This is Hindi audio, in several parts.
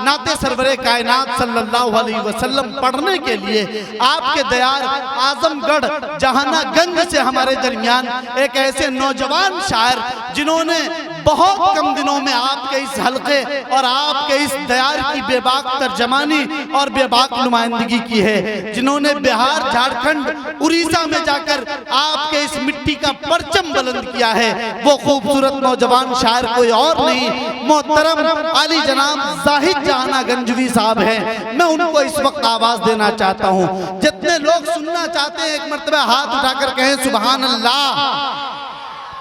नाते सरवरे कायनात सल्लल्लाहु अलैहि वसल्लम पढ़ने के लिए आपके दयार आजमगढ़ जहानागंज से हमारे दरमियान एक ऐसे नौजवान शायर जिन्होंने बहुत कम दिनों में आपके इस हल्के और आपके इस दयार की बेबाक तर्जमानी और बेबाक नुमाइंदगी की है, जिन्होंने बिहार, झारखंड, उड़ीसा में जाकर आपके इस मिट्टी का परचम बुलंद किया है, वो खूबसूरत नौजवान शायर कोई और नहीं, मोहतरम आली जनाब जाहिद जहानागंजवी साहब हैं। मैं उनको इस वक्त आवाज देना चाहता हूँ। जितने लोग सुनना चाहते हैं एक मर्तबा हाथ उठाकर कहें सुभान अल्लाह।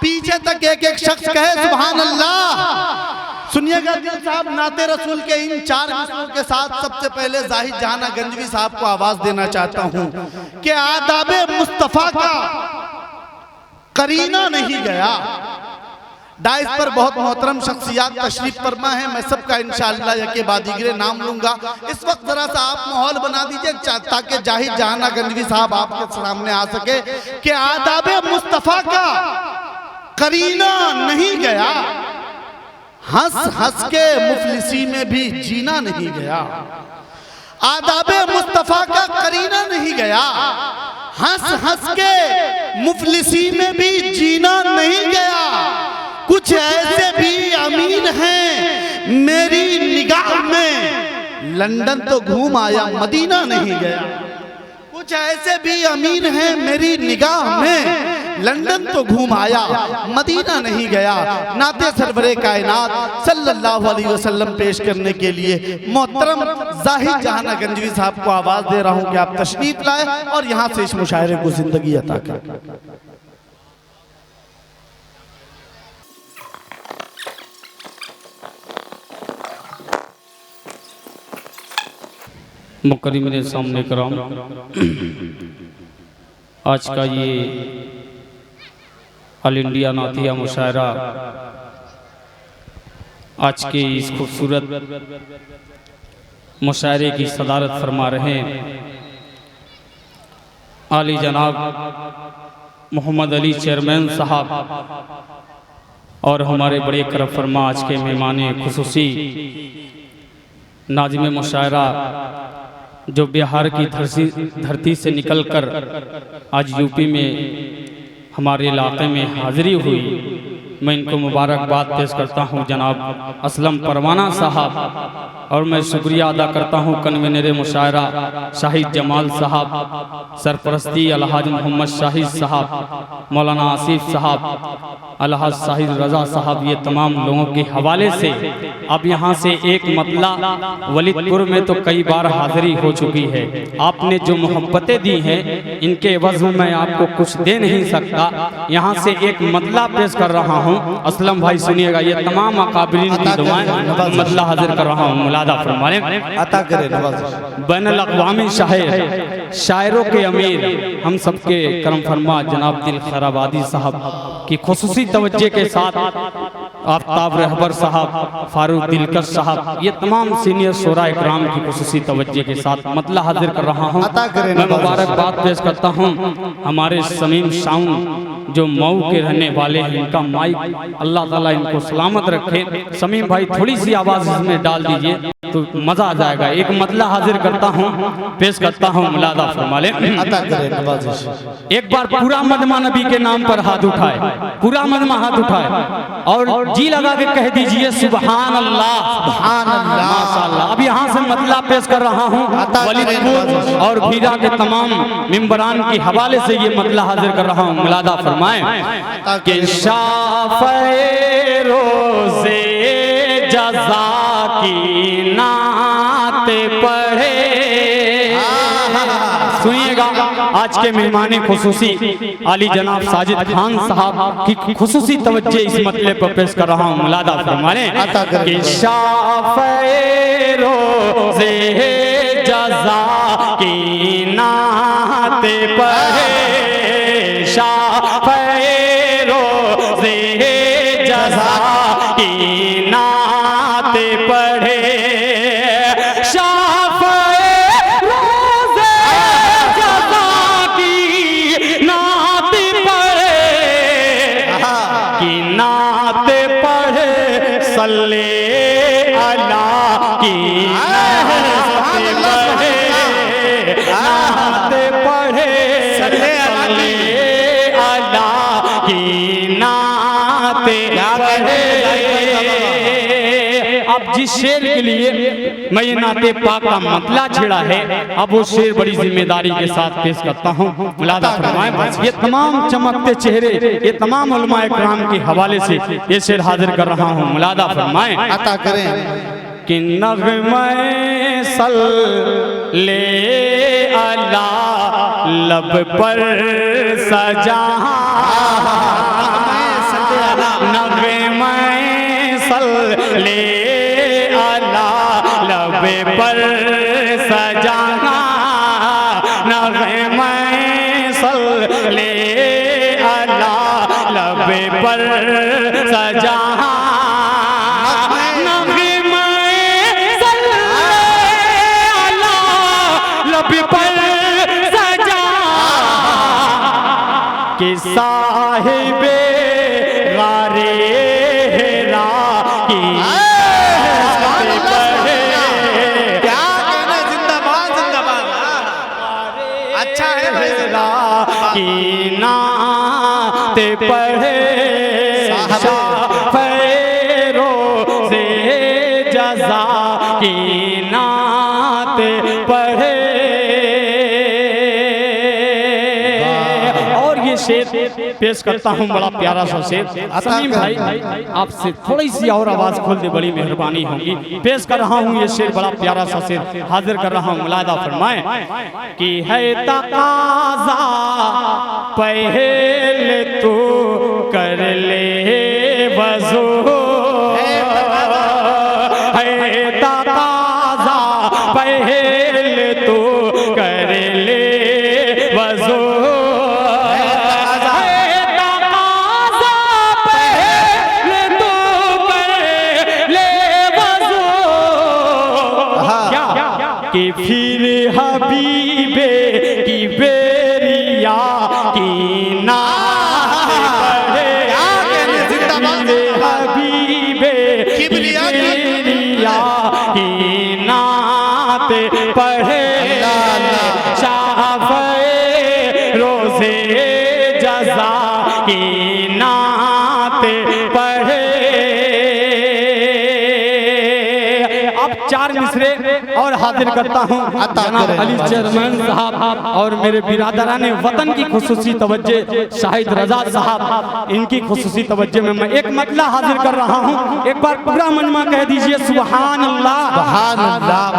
पीछे तक एक एक शख्स कहे सुभान अल्लाह। सुनिएगा दिल साहब, नाते रसूल के इन 4 मिसरों के साथ सबसे पहले जाहिद जहानागंजवी साहब को आवाज देना चाहता हूँ कि आदाबे मुस्तफा का करीना नहीं गया। डाइस पर बहुत मोहतरम शख्सियात तशरीफ फरमा है, मैं सबका इंशाअल्लाह यके बादीगरे नाम लूंगा। इस वक्त जरा सा आप माहौल बना दीजिए ताकि जाहिद जहानागंजवी साहब आपके सामने आ सके कि आदाबे मुस्तफा का करीना नहीं गया, हंस हंस के मुफलिसी में भी जीना नहीं गया। आदाबे मुस्तफा का करीना नहीं गया, हंस हंस के मुफलिसी में भी जीना नहीं गया। कुछ ऐसे भी अमीन हैं मेरी निगाह में, लंदन तो घूम आया मदीना नहीं गया। कुछ ऐसे भी अमीन हैं मेरी निगाह में, लंदन तो घूम आया मदीना नहीं गया। नाते सरवरे कायनात सल्लल्लाहु अलैहि वसल्लम पेश करने के लिए मोहतरम जाहिद जहानागंजवी साहब को आवाज दे रहा हूं कि आप तशरीफ लाए और यहां से इस मुशायरे को जिंदगी अता करें। मुकर्रम मेरे सामने कराम, आज का ये ऑल इंडिया नातिया मुशायरा आज के इस खूबसूरत मुशायरे की सदारत फरमा रहे आली जनाब मोहम्मद अली चेयरमैन साहब और हमारे बड़े करम फरमा आज के मेहमान खुसूसी नाज़िम मुशायरा जो बिहार की धरती से निकलकर आज यूपी में हमारे इलाके में हाजिरी हुई, मैं इनको मुबारकबाद पेश करता हूं जनाब असलम परवाना साहब, और मैं शुक्रिया अदा करता हूं कन्वीनर मुशायरा शाहिद जमाल साहब, सरपरस्ती अलहाज मोहम्मद शाहिद साहब, मौलाना आसिफ साहब, अलहाज शाहिद रजा साहब, ये तमाम लोगों के हवाले से अब यहाँ से एक मतला वलीदपुर में तो कई बार हाजिरी हो चुकी है। आपने जो मोहब्बतें दी हैं इनके एवज में मैं आपको कुछ दे नहीं सकता। यहाँ से एक मतला पेश कर रहा हूँ। असलम भाई सुनिएगा, ये तमाम अकाबिरीन की दुआएं मतला हाजिर कर रहा हूँ। मुलादा फरमाने बैनुल अक़वामी शायर, शायरों के अमीर, हम सबके करम फरमा जनाब दिल खैराबादी साहब की खुसूसी तवज्जे के साथ आफ्ताब रहबर साहब, फारूक दिलकश साहब, ये तमाम सीनियर शोरा इकराम की खुसूसी तवज्जे के साथ मतला हाजिर कर रहा हूँ। मैं मुबारकबाद पेश करता हूँ हमारे समीम साउंड जो मऊ के रहने वाले हैं, इनका माइक अल्लाह ताला इनको सलामत रखे। समीम भाई थोड़ी सी आवाज़ इसमें डाल दीजिए तो मज़ा आ जाएगा। एक मतला हाजिर करता हूँ, पेश करता हूँ, मुलादा फरमा ले। एक बार पूरा मजमा नबी के नाम पर हाथ उठाए, पूरा मजमा हाथ उठाए और जी लगा के कह दीजिए सुभान अल्लाह, सुभान अल्लाह, माशाअल्लाह। अब यहाँ से मतला पेश कर रहा हूँ वलीदपुर और भीरा के तमाम मिंबरान के हवाले से ये मतला हाजिर कर रहा हूँ। मुलादा फरमाएं कि शाफ़े रोज़े जज़ा की नात पढ़े। सुनिएगा आज के मेहमान खुसूसी आली जनाब साजिद खान साहब की खुसूसी तवज्जे इस मतले पर पेश कर रहा हूँ। मुलादा फरमाने कि शाफ़े रोज़े जज़ा की नात पढ़े, शाफ़े रोज़े जज़ा की नात पढ़े, शाफ़े रोज़े जज़ा की नात पढ़े, की नात पढ़े, सल्ले अला की नाते पढ़े सल्ले अला की नाते पढ़े। अब जिस शेर के लिए मैं ये नाते पाक का मतला छेड़ा है, अब वो शेर बड़ी जिम्मेदारी के साथ पेश करता हूँ। मुलादा फरमाएं। ये तमाम चमकते चेहरे, ये तमाम उलमाए किराम के हवाले से ये शेर हाजिर कर रहा हूँ। मुलादा फरमाएं। अता करें कि नग़्मे सल्ले अला लब पर सजा, नग़्मे सल्ले अला लब पर सजा, नग़्मे सल्ले अला लब पर सजा, कि साहिबे गारे हेरा की क्या कहना, जिंदाबाद जिंदाबाद। अच्छा है भाई, की नाते पढ़े फेरो से जजा की नाते पढ़े। शेर पेश करता हूँ, बड़ा प्यारा सा शेर। समीम भाई आपसे थोड़ी सी और आवाज खोल दे, बड़ी मेहरबानी होगी। पेश कर रहा हूँ ये शेर, बड़ा प्यारा सा शेर हाजिर कर रहा हूँ। मुलादा फरमाएं कि है तकाज़ा पहले तो कर ले वज़ू, है तकाज़ा पहले तो कर ले वज़ू, कि फिर हबीबे की बेरिया की नाते पढ़े, हबीबे की बेरिया की नाते पढ़े, शाफ़े रोज़े जज़ा की नाते पढ़े। अब चार मिसरे और हाजिर करता हूँ जनाब अली चेयरमैन साहब और मेरे बिरादरान वतन की खुसूसी तवज्जे शाहिद रजा साहब, इनकी खुसूसी तवज्जे में मैं एक मतला हाजिर कर रहा हूँ। एक बार पूरा मजमा कह दीजिए सुभान अल्लाह।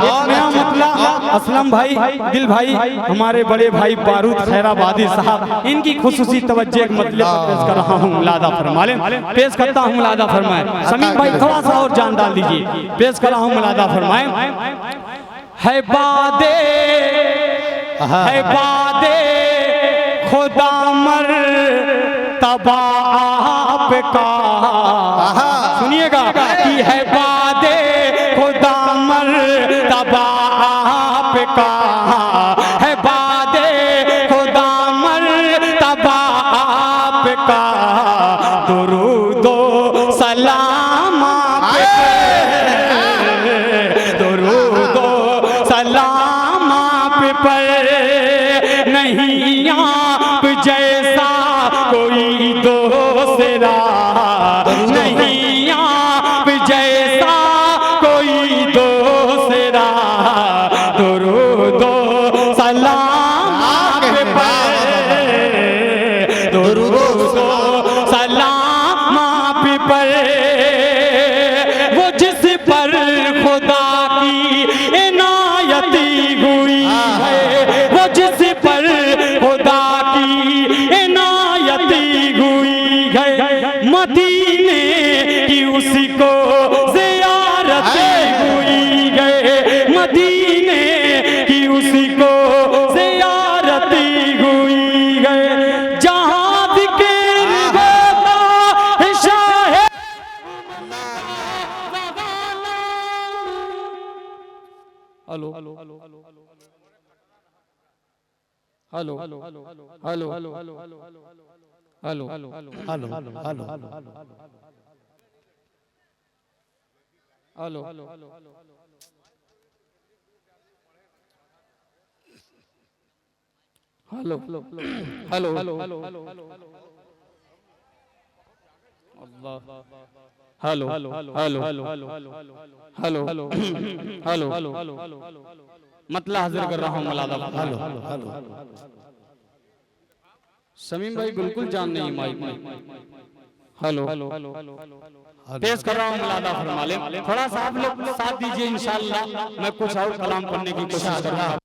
एक नया मतला असलम भाई, दिल भाई, हमारे बड़े भाई बारूद खैराबादी साहब, इनकी खुसूसी तवज्जे एक मतले पर पेश कर रहा हूँ। मुलादा फरमाएं। पेश करता हूँ, मुलादा फरमाएं। समीम भाई थोड़ा सा और जान डाल दीजिए। पेश कर रहा हूँ, मुलादा फरमाएं। है बादे खुदा मर तबा आपका, सुनिएगा कि है बादे खुदा मर तबा आपका, है बादे खुदा मर तबा आपका, दुरूदो सलाम दुरूदो सलाम आप पर, नहीं आप जैसा कोई दूसरा, नहीं आप जैसा कोई दूसरा, दुरूदो सलाम आप पर, दुरूदो सलाम आप पर, वो जिस पर खुदा की इनायती हुई है, वो जिस पर खुदा की इनायती हुई है, मदीने की उसी को ज़ियारत हुई है, मदीने की उसी को ज़ियारत हुई है, जहाँ ज़िक्र होता है शाहे hello hello hello hello hello hello hello hello hello hello hello hello hello hello hello hello hello hello hello मतला हाजिर कर रहा हूँ मलादा। हेलो हेलो समीम भाई बिल्कुल जान नहीं माइक में। हेलो पेश कर रहा हूँ मलादा फरमा ले। थोड़ा सा आप लोग साथ दीजिए, इंशाल्लाह मैं कुछ और कलाम पढ़ने की कोशिश करूँगा।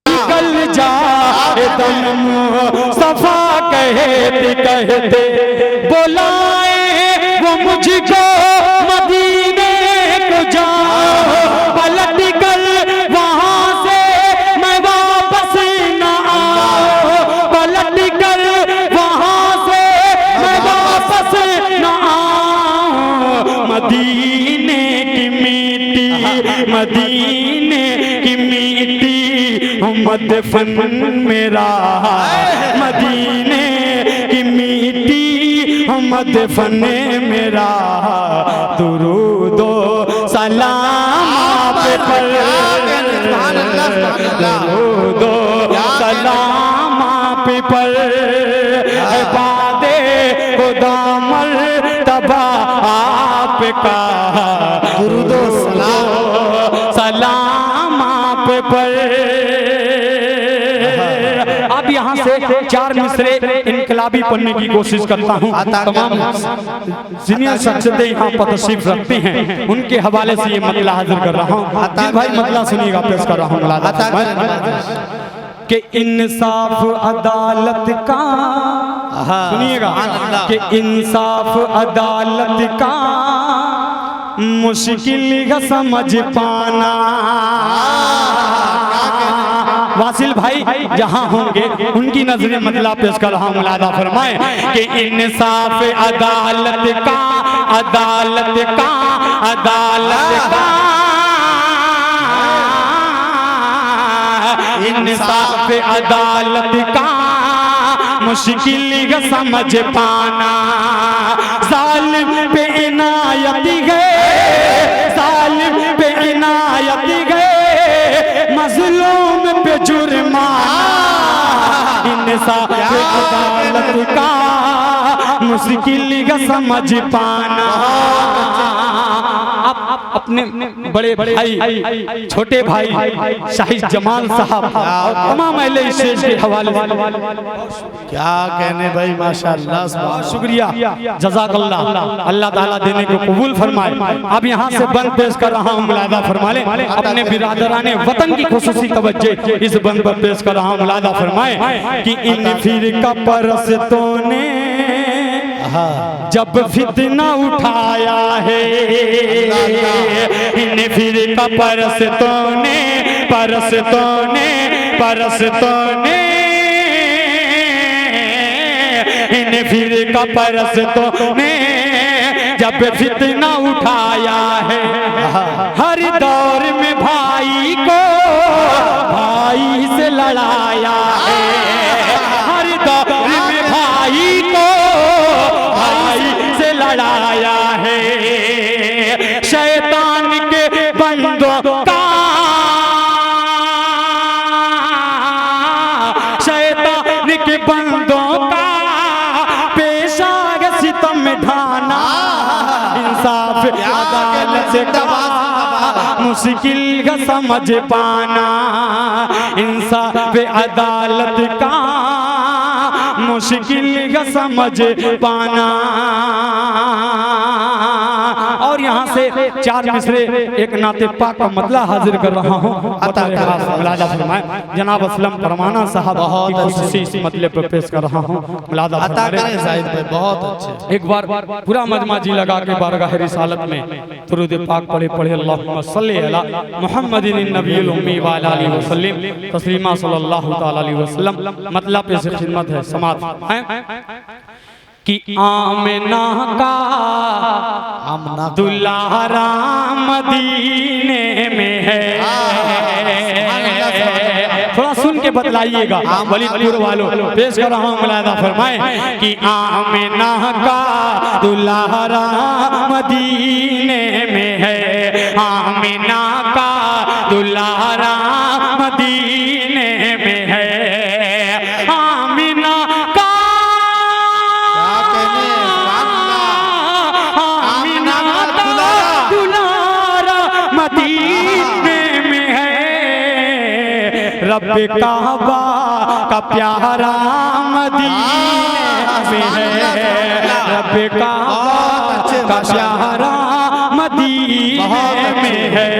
निकल जाए दम सफा कहते कहते बुलाए वो मुझको मदीने को जाओ, पलट कर वहाँ से मैं वापस न आऊं, पलट कर वहाँ से मैं वापस न आऊं। मदीने की मिट्टी, मदीने की मिट्टी मदफन मेरा, मदीने की मिट्टी मदफन मेरा। दुरूदो सलाम आप पर, दुरूदो सलाम आप पर, बादे खुदा मर्तबा आपका। दुरूदो सलाम आप पर। अब यहाँ से चार मिसरे इनकलाबी पढ़ने की कोशिश करता हूँ। तमाम सीनियर शख्सियतें यहाँ पर तशरीफ रखते हैं, उनके हवाले से ये मतला हाजिर कर रहा हूँ। दिल भाई मतला सुनिएगा, पेश कर रहा हूँ कि इंसाफ अदालत का, सुनिएगा कि इंसाफ अदालत का मुश्किल है समझ पाना। वासिल भाई जहाँ होंगे उनकी नजरें मतला पेश कर रहा हूँ, मुलादा फरमाए कि इंसाफ अदालत का, अदालत का, अदालत का, इंसाफ अदालत का मुश्किल समझ पाना। जालिम पे इनायत गए, जालिम पे इनायत गए, मजलूम पे जुर्माना। इंसाफ अदालत का मुश्किल समझ पाना। अपने बड़े भाई, छोटे भाई शाहिद जमाल साहब और तमाम अहले स्टेज के हवाले से क्या कहने भाई, माशाअल्लाह, बहुत शुक्रिया, जज़ाकल्लाह, अल्लाह ताला देने को कबूल फरमाए। अब यहाँ से बंद पेश कर रहा हूँ, मुलादा फरमाए। अपने बिरादराने वतन की खुसूसी तवज्जो इस बंद पर पेश कर रहा हूँ, मुलादा फरमाए कि इन फिरका परस्तों ने जब फितना उठाया है, इन फिरका परस्तों ने इन फिरका परस्तों ने जब फितना उठाया है, हर दौर में भाई को भाई से लड़ाया है, हर दौर में भाई को भाई से लड़ाया है। शैतान के बंदों का पेशा सितम ढाना, इंसाफ अदालत का मुश्किल का समझ पाना, इंसाफ अदालत का मुश्किल का समझ पाना। और यहाँ से 4 मिसरे एक नाते पाक का मतला हाजिर कर रहा हूँ, मुलादा फरमाए। जनाब असलम परमाना साहब की खुशी इस मतले पर पेश कर रहा हूँ, मुलादा फरमाए। बहुत अच्छे, एक बार पूरा मजमा जी लगा के बारगाह रिसालत में दुरूद पाक पढ़े अल्लाहुम्मा सल्ली अला मुहम्मदिन नबील उम्मी व अला आलिहि वसल्लम तस्लीमा सल्लल्लाहु तआला अलैहि वसल्लम। मतलब पे से खिदमत है, समात है कि आमना का दुल्हा मदीने में है। थोड़ा सुन के बतलाइएगा वलीदपुर वालों, पेश कर रहा हूँ, मुलादा फरमाए कि आमना का दुल्हा मदीने में है, आमना का दुल्हा मदीने में है, आमिना का रब काबा का प्यारा मदीने में है, रब काबा का प्यारा मदीने में है।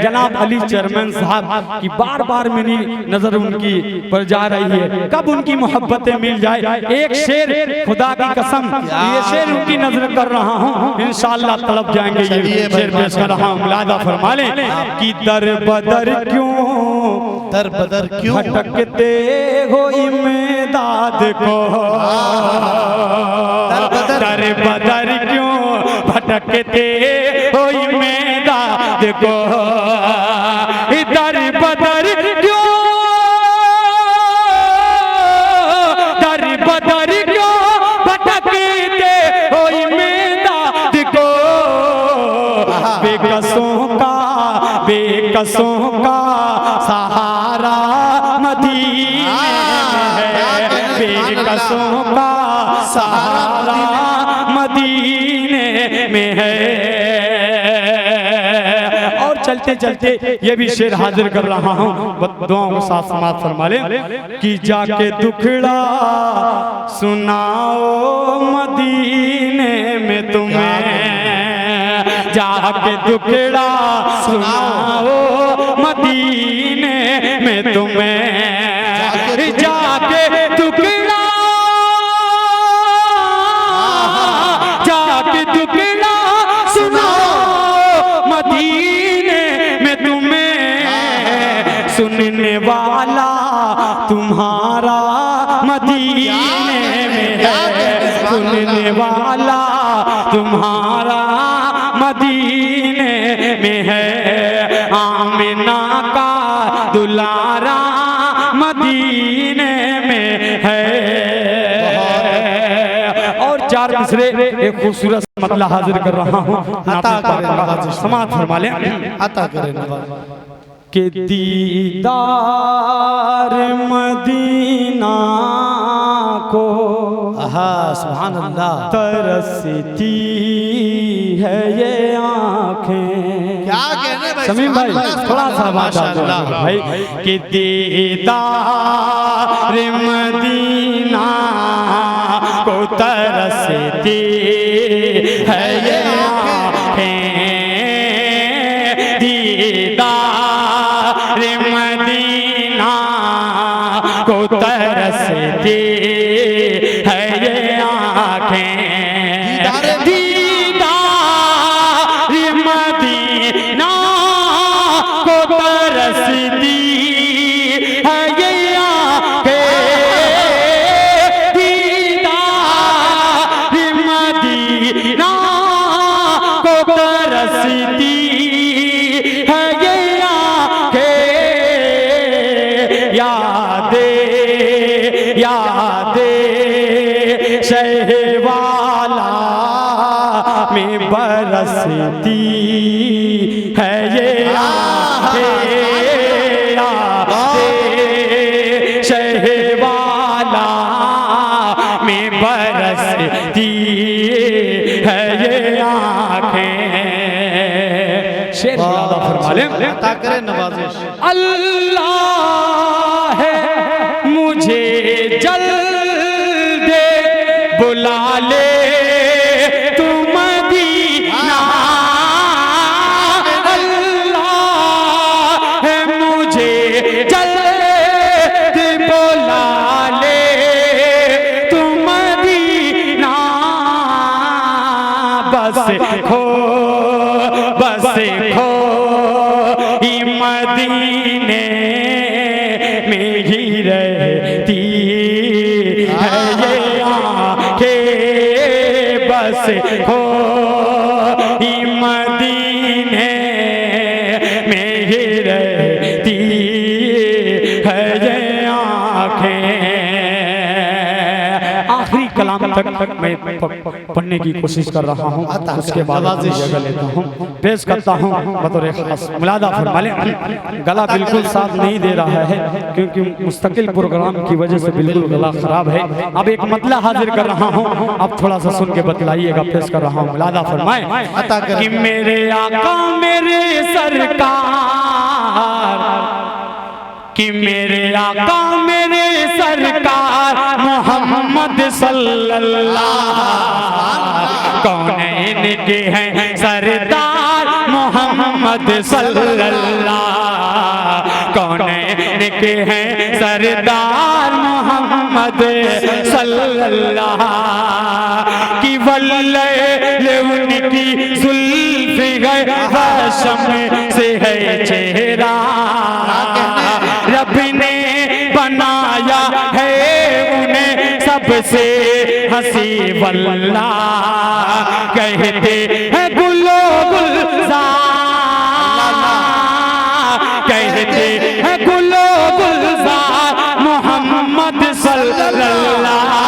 जनाब अली चेयरमैन साहब की बार बार मेरी नजर उनकी पर जा रही है, कब उनकी मोहब्बतें मिल जाए। एक शेर खुदा की कसम, ये शेर उनकी नजर कर रहा हूँ, इंशाअल्लाह तड़प जाएंगे। ये शेर पेश कर रहा हूँ, मुलादा फरमा लें कि दर बदर क्यों भटकते हो इमदाद को, दर बदर क्यों भटकते हो इमदाद को, दर बदर क्यों भटकते हो इमदाद को। बेकसों का सहारा मदीने है, बेकसों का सहारा मदीने में है। और चलते चलते ये भी शेर हाजिर कर रहा हूँ, दुआओं के साथ समाप्त फरमा ले कि जाके दुखड़ा सुनाओ मदीने में तुम्हें, जाके दुखड़ा सुनाओ मदीने में तुम्हें, जाके दुखड़ा सुनाओ मदीने में तुम्हें, सुनने वाला तुम्हारा मदीने में है, सुनने वाला तुम्हारा मदीने में है, आमिना का दुलारा मदीने में है। और 4 मिसरे एक खूबसूरत मतला हाजिर कर रहा हूँ, समात फरमा लें। अता करें के दीदार मदीना को सुभान अल्लाह तरसती है ये आँखें, आँखें। क्या कहने भाई, समीम भाई थोड़ा सा बात भाई कि दीदार मदीना को तरसती है ये आँखें, दीदार मदीना को तरसती है ये आँखें, दीदार मदीना को तरसती है ये आँखें, दीदार मदीना को तरसती है ये आँखें, यादें शहवाला में बरसती है ये आँखें, यादें शहवाला में बरसती है ये आँखें। शेर ज़्यादा फरमा लें, अता करे नवाजिश। अल्लाह है मुझे जल्द बुला ले तू मदीना, अल्लाह है मुझे जल्द बुला ले तू मदीना, बस खो मदीने में ही रहती है ये आँखें, बस खो मदीने में ही रहती है ये आँखें। आखिरी कलाम तक मैं पढ़ने की कोशिश कर रहा हूँ, उसके बाद जगह लेता हूँ, पेश करता हूँ बतौर खास। मुलादा फरमा लें, गला बिल्कुल साथ नहीं दे रहा है क्योंकि मुस्तकिल प्रोग्राम की वजह से बिल्कुल गला खराब है। अब एक मतला हाजिर कर रहा हूँ, अब थोड़ा सा सुन के बतलाइएगा, पेश कर रहा हूँ। मुलादा फरमाए कि मेरे आका मेरे सरकार, कि मेरे आका मेरे सरकार मोहम्मद सल्लल्लाहु कौनैन के हैं सरदार मोहम्मद सल्लल्लाहु कौनैन के हैं सरदार मोहम्मद सल्लल्लाहु की वल्ले उनकी जुल्फ़े गए रेशम से है चेहरा, रब ने बनाया है उन्हें सबसे हंसी वल्ला, कहते हैं गुलो गुलजार, कहते हैं गुलो गुलजार मोहम्मद सल्लल्लाहु,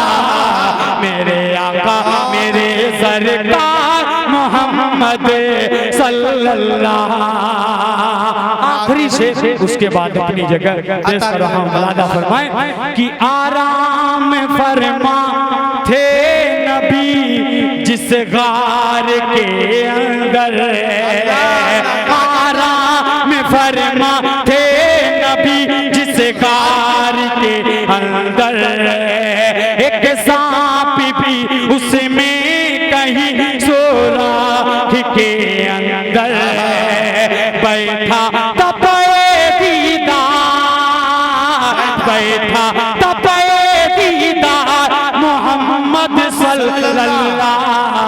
मेरे आका मेरे सरकार मोहम्मद सल्लल्लाहु। आखिरी से उसके बाद अपनी जगह पेश कर रहा हूँ। मुलादा फरमाए कि आराम फरमा थे नबी जिस गार के अंदर, आराम फरमा थे नबी जिस गार के अंदर, एक सांप भी उसमें कहीं सोराख के अंदर बैठा मोहम्मद सल्लल्लाहु,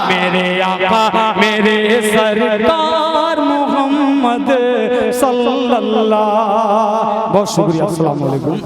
मेरे आका मेरे सरकार मोहम्मद सल्लल्लाहु। बहुत शुक्रिया, अस्सलाम वालेकुम।